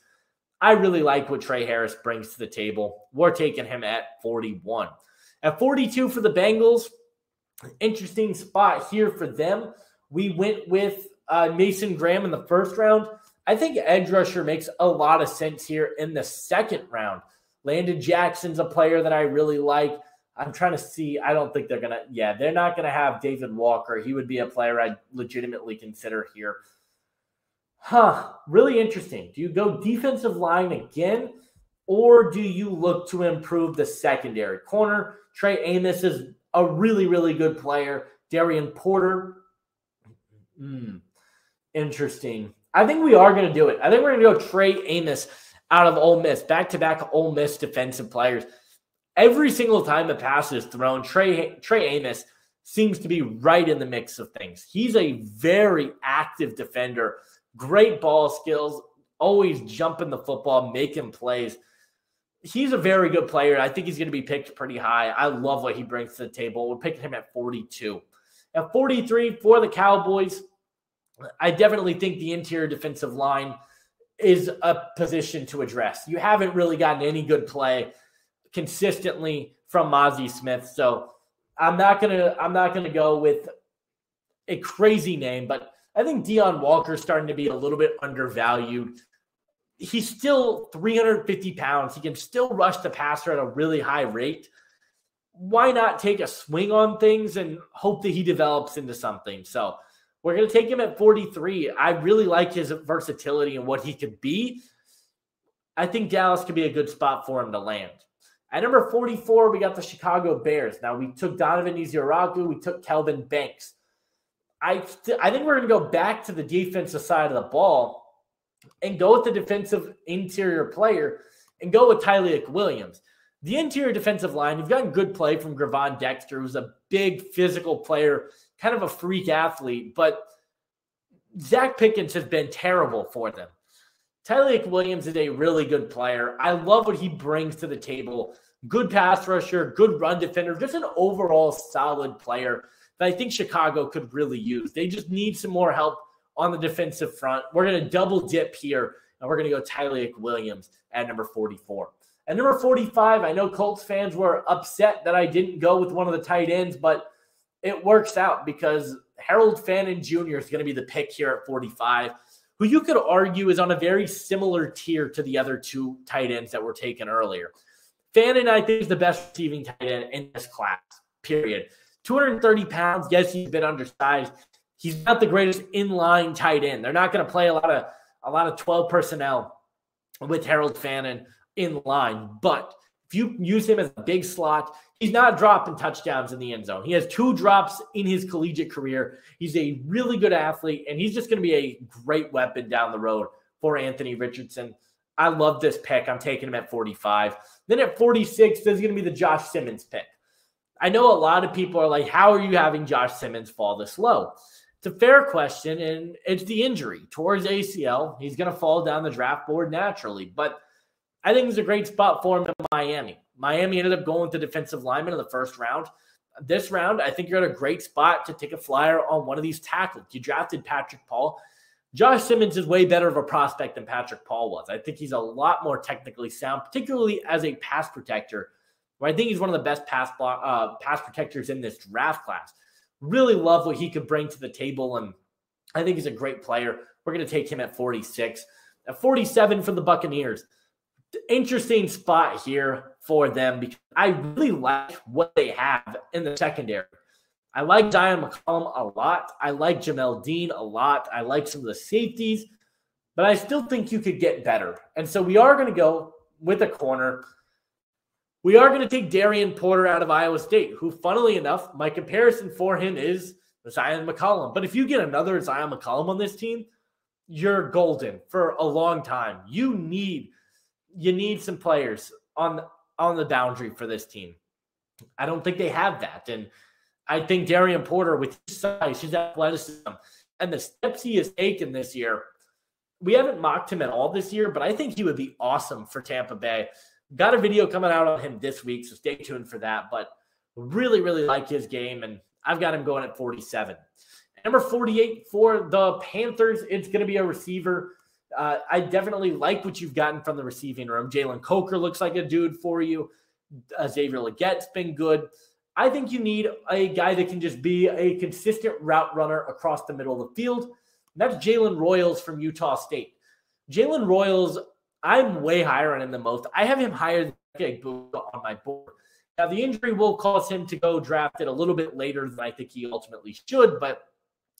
I really like what Trey Harris brings to the table. We're taking him at 41. At 42 for the Bengals, interesting spot here for them. We went with Mason Graham in the first round. I think edge rusher makes a lot of sense here in the second round. Landon Jackson's a player that I really like. I'm trying to see. I don't think they're going to, they're not going to have David Walker. He would be a player I'd legitimately consider here. Really interesting. Do you go defensive line again, or do you look to improve the secondary? Corner, Trey Amos is a really, really good player. Darian Porter, interesting. I think we are going to do it. I think we're going to go Trey Amos out of Ole Miss, back-to-back Ole Miss defensive players. Every single time a pass is thrown, Trey Amos seems to be right in the mix of things. He's a very active defender, great ball skills, always jumping the football, making plays. He's a very good player. I think he's going to be picked pretty high. I love what he brings to the table. We're picking him at 42. At 43 for the Cowboys, I definitely think the interior defensive line is a position to address. You haven't really gotten any good play consistently from Mozzie Smith, so I'm not gonna go with a crazy name, but I think Deion Walker's starting to be a little bit undervalued. He's still 350 pounds. He can still rush the passer at a really high rate. Why not take a swing on things and hope that he develops into something? So we're going to take him at 43. I really like his versatility and what he could be. I think Dallas could be a good spot for him to land. At number 44, we got the Chicago Bears. Now, we took Donovan Ezeudu. We took Kelvin Banks. I think we're going to go back to the defensive side of the ball and go with the defensive interior player and go with Tyleik Williams. The interior defensive line, you've gotten good play from Gravon Dexter, who's a big physical player, kind of a freak athlete, but Zach Pickens has been terrible for them. Tyleik Williams is a really good player. I love what he brings to the table. Good pass rusher, good run defender, just an overall solid player that I think Chicago could really use. They just need some more help on the defensive front. We're going to double dip here, and we're going to go Tyleik Williams at number 44. At number 45, I know Colts fans were upset that I didn't go with one of the tight ends, but it works out because Harold Fannin Jr. is going to be the pick here at 45, who you could argue is on a very similar tier to the other two tight ends that were taken earlier. Fannin, I think, is the best receiving tight end in this class, period. 230 pounds. Yes, he's been undersized. He's not the greatest inline tight end. They're not going to play a lot of 12 personnel with Harold Fannin in line. But if you use him as a big slot, he's not dropping touchdowns in the end zone. He has 2 drops in his collegiate career. He's a really good athlete, and he's just going to be a great weapon down the road for Anthony Richardson. I love this pick. I'm taking him at 45. Then at 46, there's going to be the Josh Simmons pick. I know a lot of people are like, how are you having Josh Simmons fall this low? It's a fair question, and it's the injury towards ACL. He's going to fall down the draft board naturally, but I think it's a great spot for him in Miami. Miami ended up going with the defensive lineman in the first round. This round, I think you're at a great spot to take a flyer on one of these tackles. You drafted Patrick Paul. Josh Simmons is way better of a prospect than Patrick Paul was. I think he's a lot more technically sound, particularly as a pass protector, where I think he's one of the best pass protectors in this draft class. Really love what he could bring to the table, and I think he's a great player. We're going to take him at 46. At 47 for the Buccaneers. Interesting spot here for them because I really like what they have in the secondary. I like Zion McCollum a lot. I like Jamel Dean a lot. I like some of the safeties, but I still think you could get better. And so we are going to go with a corner. We are going to take Darian Porter out of Iowa State, who, funnily enough, my comparison for him is Zion McCollum. But if you get another Zion McCollum on this team, you're golden for a long time. You need some players on the boundary for this team. I don't think they have that. And I think Darian Porter, with his size, his athleticism, and the steps he has taken this year, we haven't mocked him at all this year, but I think he would be awesome for Tampa Bay. Got a video coming out on him this week, so stay tuned for that. But really, really like his game, and I've got him going at 47. Number 48 for the Panthers, it's going to be a receiver. I definitely like what you've gotten from the receiving room. Jalen Coker looks like a dude for you. Xavier Legette's been good. I think you need a guy that can just be a consistent route runner across the middle of the field. That's Jalen Royals from Utah State. Jalen Royals, I'm way higher on him than most. I have him higher than on my board. Now, the injury will cause him to go drafted a little bit later than I think he ultimately should, but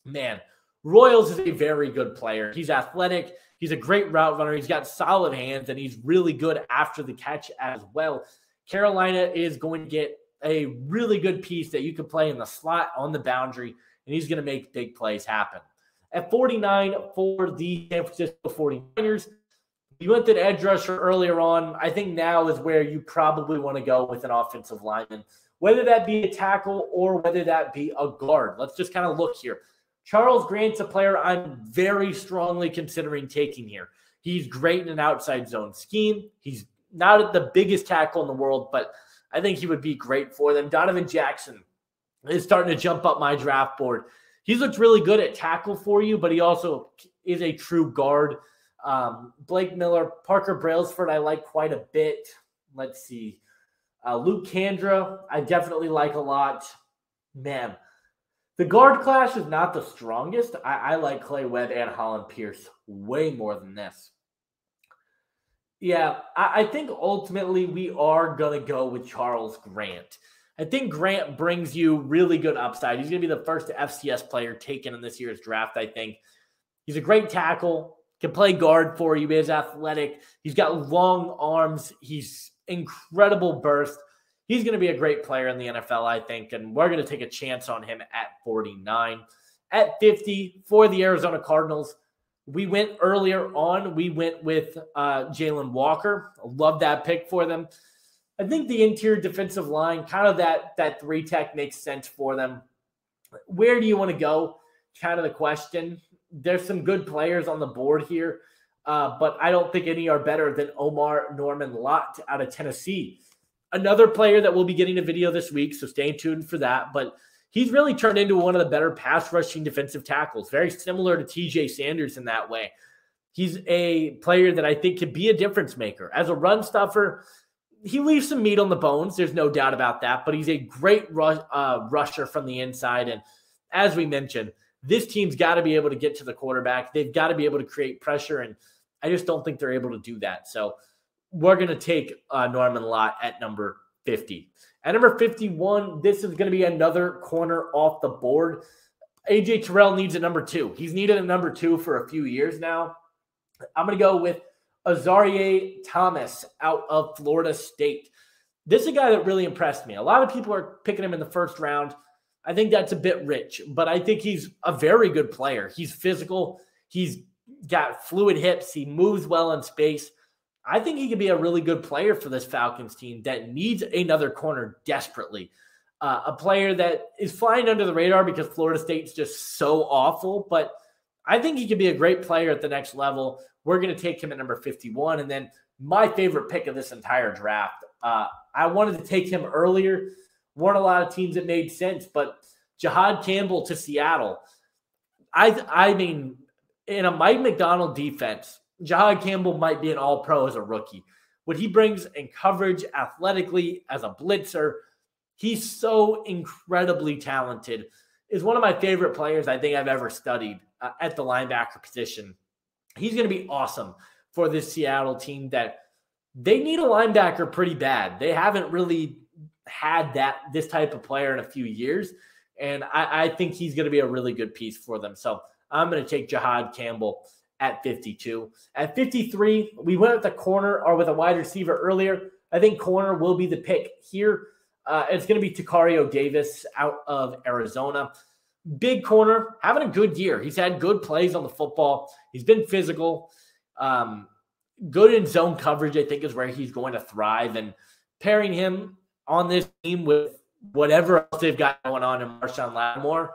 man, Royals is a very good player. He's athletic. He's a great route runner. He's got solid hands, and he's really good after the catch as well. Carolina is going to get a really good piece that you can play in the slot on the boundary, and he's going to make big plays happen. At 49 for the San Francisco 49ers, you went to the edge rusher earlier on. I think now is where you probably want to go with an offensive lineman, whether that be a tackle or whether that be a guard. Let's just kind of look here. Charles Grant's a player I'm very strongly considering taking here. He's great in an outside zone scheme. He's not the biggest tackle in the world, but I think he would be great for them. Donovan Jackson is starting to jump up my draft board. He's looked really good at tackle for you, but he also is a true guard. Blake Miller, Parker Brailsford, I like quite a bit. Let's see. Luke Kandra, I definitely like a lot. Man, the guard class is not the strongest. I like Clay Webb and Holland Pierce way more than this. Yeah, I think ultimately we are going to go with Charles Grant. I think Grant brings you really good upside. He's going to be the first FCS player taken in this year's draft, I think. He's a great tackle, can play guard for you. He's athletic. He's got long arms. He's incredible burst. He's going to be a great player in the NFL, I think, and we're going to take a chance on him at 49. At 50 for the Arizona Cardinals, we went earlier on. We went with Jalen Walker. I love that pick for them. I think the interior defensive line, kind of that three-tech makes sense for them. Where do you want to go? Kind of the question. There's some good players on the board here, but I don't think any are better than Omar Norman-Lott out of Tennessee. Another player that will be getting a video this week, so stay tuned for that. But he's really turned into one of the better pass rushing defensive tackles, very similar to TJ Sanders in that way. He's a player that I think could be a difference maker. As a run stuffer, he leaves some meat on the bones. There's no doubt about that. But he's a great rusher from the inside. And as we mentioned, this team's got to be able to get to the quarterback. They've got to be able to create pressure. And I just don't think they're able to do that. So we're going to take Norman Lott at number 50. At number 51, this is going to be another corner off the board. A.J. Terrell needs a number 2. He's needed a number 2 for a few years now. I'm going to go with Azareye'h Thomas out of Florida State. This is a guy that really impressed me. A lot of people are picking him in the first round. I think that's a bit rich, but I think he's a very good player. He's physical. He's got fluid hips. He moves well in space. I think he could be a really good player for this Falcons team that needs another corner desperately. A player that is flying under the radar because Florida State's just so awful, but I think he could be a great player at the next level. We're going to take him at number 51. And then my favorite pick of this entire draft, I wanted to take him earlier. Weren't a lot of teams that made sense, but Jahad Campbell to Seattle. I mean, in a Mike McDonald defense, Jahad Campbell might be an all-pro as a rookie. What he brings in coverage athletically as a blitzer, he's so incredibly talented. Is one of my favorite players I think I've ever studied at the linebacker position. He's going to be awesome for this Seattle team that they need a linebacker pretty bad. They haven't really had this type of player in a few years, and I think he's going to be a really good piece for them. So I'm going to take Jahad Campbell at 52. At 53, we went with a corner or with a wide receiver earlier. I think corner will be the pick here. It's going to be Takario Davis out of Arizona. Big corner, having a good year. He's had good plays on the football. He's been physical. Good in zone coverage, I think, is where he's going to thrive. And pairing him on this team with whatever else they've got going on in Marshawn Lattimore,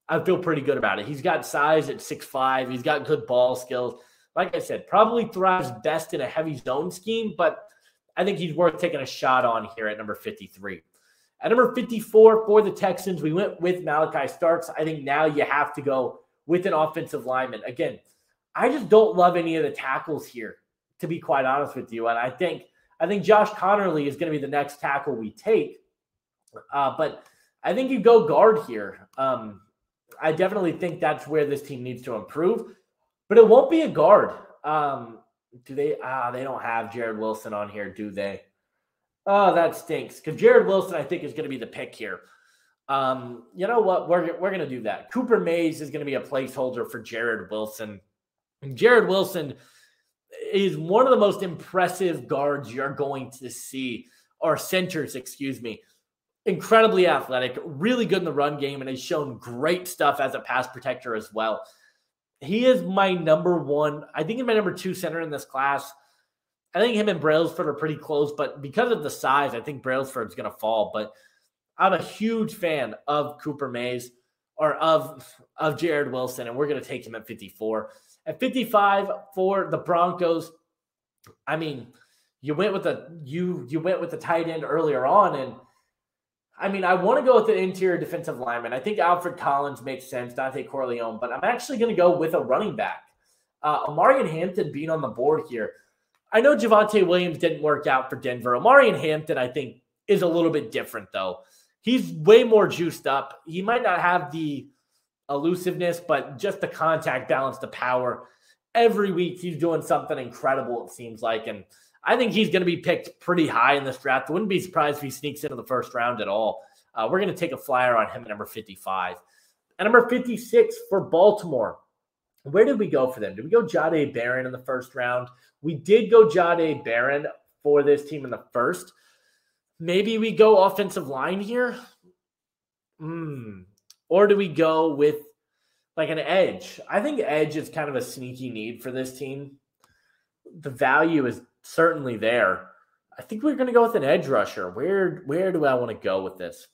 I feel pretty good about it. He's got size at 6'5". He's got good ball skills. Like I said, probably thrives best in a heavy zone scheme, but I think he's worth taking a shot on here at number 53. At number 54 for the Texans, we went with Malachi Starks. I think now you have to go with an offensive lineman. Again, I just don't love any of the tackles here, to be quite honest with you. And I think Josh Connerly is going to be the next tackle we take. But I think you go guard here. I definitely think that's where this team needs to improve. But it won't be a guard. Do they? They don't have Jared Wilson on here, do they? Oh, that stinks. Because Jared Wilson, I think, is going to be the pick here. You know what? We're going to do that. Cooper Mays is going to be a placeholder for Jared Wilson. Jared Wilson is one of the most impressive guards you're going to see, or centers, excuse me. Incredibly athletic, really good in the run game, and has shown great stuff as a pass protector as well. He is my number one. I think he's my number 2 center in this class. I think him and Brailsford are pretty close, but because of the size, I think Brailsford's going to fall. But I'm a huge fan of Cooper Mays, or of Jared Wilson, and we're going to take him at 54. At 55 for the Broncos, I mean, you went with the tight end earlier on, and I mean, I want to go with an interior defensive lineman. I think Alfred Collins makes sense, Dante Corleone, but I'm actually going to go with a running back. Omarion Hampton being on the board here. I know Javonte Williams didn't work out for Denver. Omarion Hampton, I think, is a little bit different, though. He's way more juiced up. He might not have the elusiveness, but just the contact balance, the power. Every week he's doing something incredible, it seems like, and I think he's going to be picked pretty high in this draft. Wouldn't be surprised if he sneaks into the first round at all. We're going to take a flyer on him at number 55. At number 56 for Baltimore, where did we go for them? Did we go Jahdae Barron in the first round? We did go Jahdae Barron for this team in the first. Maybe we go offensive line here? Or do we go with like an edge? I think edge is kind of a sneaky need for this team. The value is certainly there. I think we're going to go with an edge rusher. Where do I want to go with this?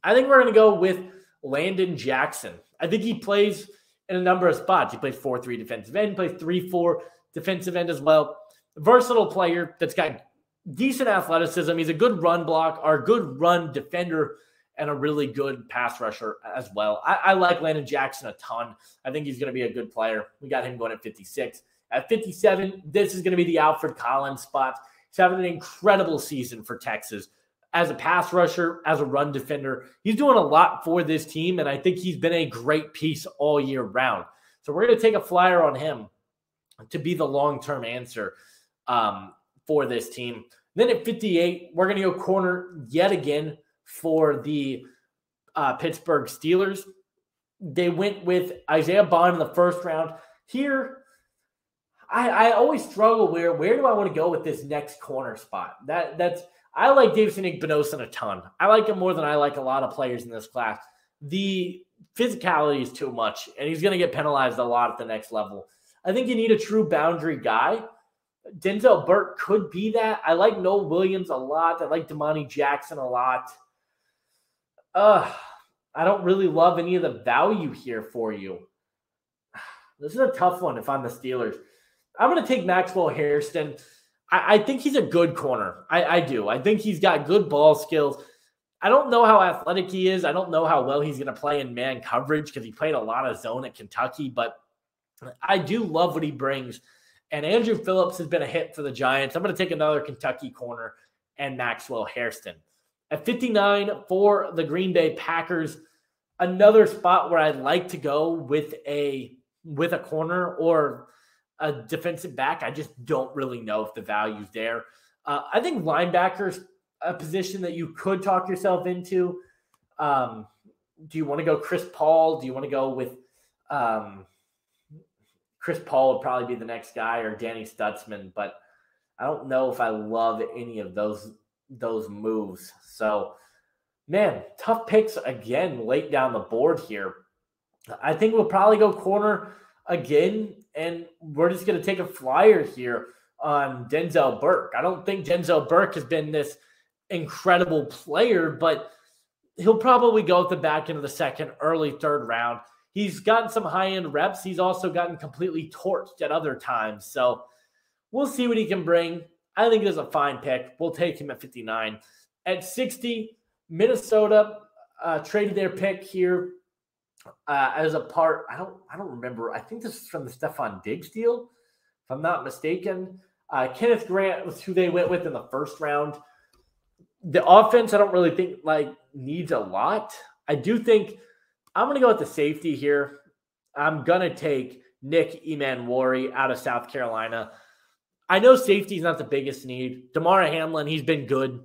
I think we're going to go with Landon Jackson. I think he plays in a number of spots. He plays 4-3 defensive end, plays 3-4 defensive end as well. Versatile player that's got decent athleticism. He's a good run block, or a good run defender, and a really good pass rusher as well. I like Landon Jackson a ton. I think he's going to be a good player. We got him going at 56. At 57, this is going to be the Alfred Collins spot. He's having an incredible season for Texas as a pass rusher, as a run defender. He's doing a lot for this team, and I think he's been a great piece all year round. So we're going to take a flyer on him to be the long-term answer for this team. Then at 58, we're going to go corner yet again for the Pittsburgh Steelers. They went with Isaiah Bond in the first round. Here, I always struggle where do I want to go with this next corner spot? I like Davison Igbinosun a ton. I like him more than I like a lot of players in this class. The physicality is too much, and he's going to get penalized a lot at the next level. I think you need a true boundary guy. Denzel Burke could be that. I like Noel Williams a lot. I like Damani Jackson a lot. I don't really love any of the value here for you. This is a tough one if I'm the Steelers. I'm going to take Maxwell Hairston. I think he's a good corner. I do. I think he's got good ball skills. I don't know how athletic he is. I don't know how well he's going to play in man coverage because he played a lot of zone at Kentucky, but I do love what he brings. And Andrew Phillips has been a hit for the Giants. I'm going to take another Kentucky corner and Maxwell Hairston. At 59 for the Green Bay Packers, another spot where I'd like to go with a corner or a defensive back. I just don't really know if the value's there. I think linebacker's a position that you could talk yourself into. Do you want to go Chris Paul? Do you want to go with Chris Paul would probably be the next guy, or Danny Stutzman, but I don't know if I love any of those moves. So, man, tough picks again late down the board here. I think we'll probably go corner again, and we're just going to take a flyer here on Denzel Burke. I don't think Denzel Burke has been this incredible player, but he'll probably go at the back end of the second, early third round. He's gotten some high-end reps. He's also gotten completely torched at other times. So we'll see what he can bring. I think it is a fine pick. We'll take him at 59. At 60, Minnesota traded their pick here as a part. I don't remember. I think this is from the Stephon Diggs deal, if I'm not mistaken. Kenneth Grant was who they went with in the first round. The offense, I don't really think needs a lot. I do think I'm going to go with the safety here. I'm going to take Nick Emmanwori out of South Carolina. I know safety is not the biggest need. Damar Hamlin, he's been good.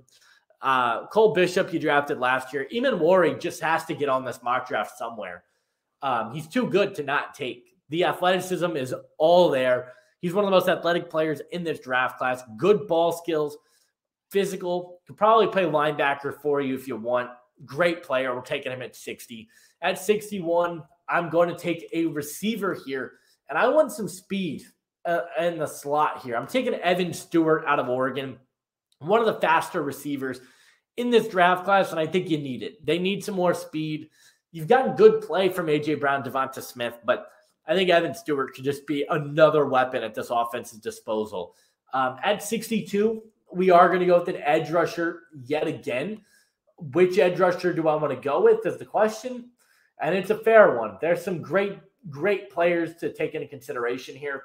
Cole Bishop, he drafted last year. Emmanwori just has to get on this mock draft somewhere. He's too good to not take. The athleticism is all there. He's one of the most athletic players in this draft class. Good ball skills, physical. Could probably play linebacker for you if you want. Great player. We're taking him at 60. At 61, I'm going to take a receiver here, and I want some speed in the slot here. I'm taking Evan Stewart out of Oregon, one of the faster receivers in this draft class, and I think you need it. They need some more speed. You've gotten good play from A.J. Brown, Devonta Smith, but I think Evan Stewart could just be another weapon at this offense's disposal. At 62, we are going to go with an edge rusher yet again. Which edge rusher do I want to go with is the question, and it's a fair one. There's some great players to take into consideration here.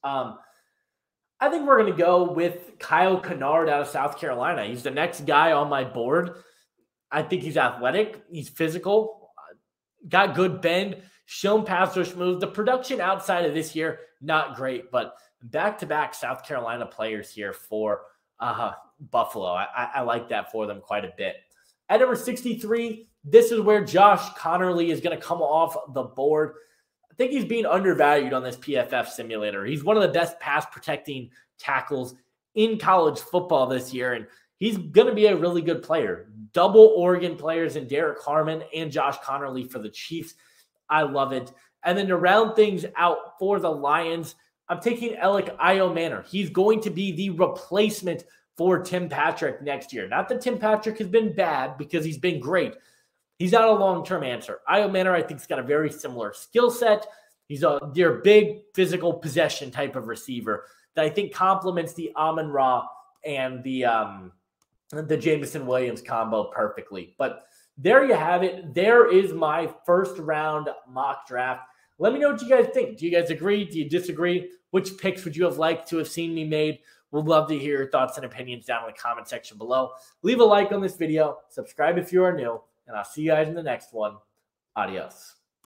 I think we're going to go with Kyle Kennard out of South Carolina. He's the next guy on my board. I think he's athletic. He's physical. Got good bend. Shown pass rush moves. The production outside of this year, not great, but back-to-back South Carolina players here for Buffalo. I like that for them quite a bit. At number 63, this is where Josh Connerly is going to come off the board. I think he's being undervalued on this PFF simulator. He's one of the best pass-protecting tackles in college football this year, and he's going to be a really good player. Double Oregon players in Derek Harmon and Josh Connerly for the Chiefs. I love it. And then to round things out for the Lions, I'm taking Alec Iomanner. He's going to be the replacement for Tim Patrick next year. Not that Tim Patrick has been bad, because he's been great. He's not a long-term answer. Iomanner, I think, has got a very similar skill set. He's their big physical possession type of receiver that I think complements the Amon-Ra and the Jameson Williams combo perfectly. But there you have it. There is my first round mock draft. Let me know what you guys think. Do you guys agree? Do you disagree? Which picks would you have liked to have seen me made? We'd love to hear your thoughts and opinions down in the comment section below. Leave a like on this video. Subscribe if you are new. And I'll see you guys in the next one. Adios.